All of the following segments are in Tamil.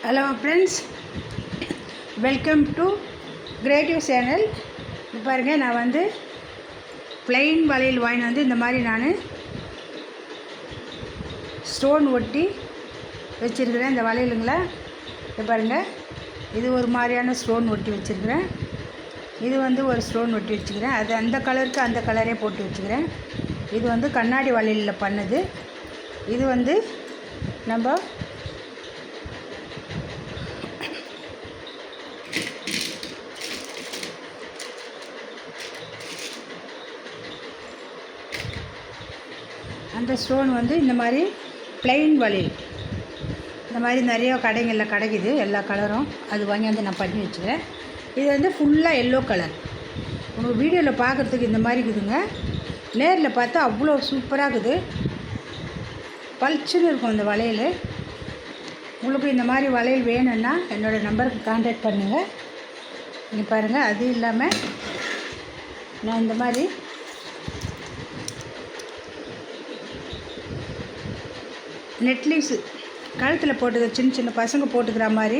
Hello friends, welcome to creative channel. இப்போ பாருங்கள், நான் வந்து ப்ளைன் வளையல் வாங்கிட்டு வந்து இந்த மாதிரி நான் ஸ்டோன் ஒட்டி வச்சுருக்கிறேன். இந்த வளையலுங்களா இப்போ பாருங்கள், இது ஒரு மாதிரியான ஸ்டோன் ஒட்டி வச்சுருக்கிறேன். இது வந்து ஒரு ஸ்டோன் ஒட்டி வச்சுக்கிறேன். அது அந்த கலருக்கு அந்த கலரே போட்டு வச்சுக்கிறேன். இது வந்து கண்ணாடி வளையலில் பண்ணுது. இது வந்து நம்ம அந்த ஸ்டோன் வந்து இந்த மாதிரி ப்ளைன் வளையல் இந்த மாதிரி நிறைய கடைகளில் கிடைக்குது, எல்லா கலரும். அது வாங்கி வந்து நான் பண்ணி வச்சுக்கிறேன். இது வந்து ஃபுல்லாக எல்லோ கலர். உங்களுக்கு வீடியோவில் பார்க்குறதுக்கு இந்த மாதிரி இருக்குதுங்க. நேரில் பார்த்தா அவ்வளோ சூப்பராக இருக்குது, பளிச்சுன்னு இருக்கும் இந்த வளையல். உங்களுக்கு இந்த மாதிரி வளையல் வேணும்னா என்னோடய நம்பருக்கு கான்டாக்ட் பண்ணுங்கள். நீங்கள் பாருங்கள், அது இல்லாமல் நான் இந்த மாதிரி நெட்லீஸு கழுத்தில் போட்டுக்க சின்ன சின்ன பசங்க போட்டுக்கிற மாதிரி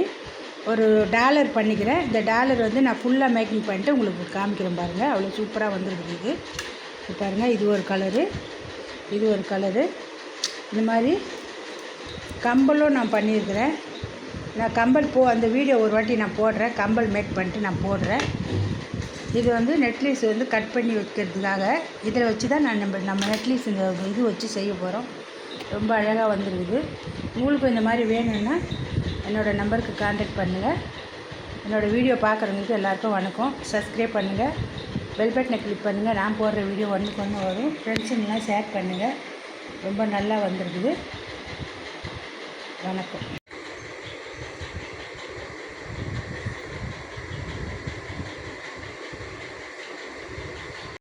ஒரு டாலர் பண்ணிக்கிறேன். இந்த டாலர் வந்து நான் ஃபுல்லாக மேக்கிங் பண்ணிட்டு உங்களுக்கு காமிக்கிறேன் பாருங்கள். அவ்வளோ சூப்பராக வந்துருக்குது இது. இப்போ பாருங்கள், இது ஒரு கலரு, இது ஒரு கலரு. இந்த மாதிரி கம்பலும் நான் பண்ணியிருக்கிறேன். நான் கம்பல் அந்த வீடியோ ஒரு வாட்டி நான் போடுறேன், கம்பல் மேக் பண்ணிட்டு நான் போடுறேன். இது வந்து நெட்லீஸ் வந்து கட் பண்ணி வைக்கிறதுக்காக இதில் வச்சு தான் நான் நம்ம நெட்லீஸ் இந்த இது வச்சு செய்ய போகிறோம். ரொம்ப அழகாக வந்துருக்குது. உங்களுக்கு இந்த மாதிரி வேணும்னா என்னோடய நம்பருக்கு கான்டாக்ட் பண்ணுங்கள். என்னோடய வீடியோ பார்க்குறவங்களுக்கு எல்லாேருக்கும் வணக்கம். சப்ஸ்கிரைப் பண்ணுங்கள், பெல் பட்டனை கிளிக் பண்ணுங்கள். நான் போடுற வீடியோ ஒன்றுக்கு ஒன்று வரும். ஃப்ரெண்ட்ஸுங்கெல்லாம் ஷேர் பண்ணுங்கள். ரொம்ப நல்லா வந்துருக்குது. வணக்கம்.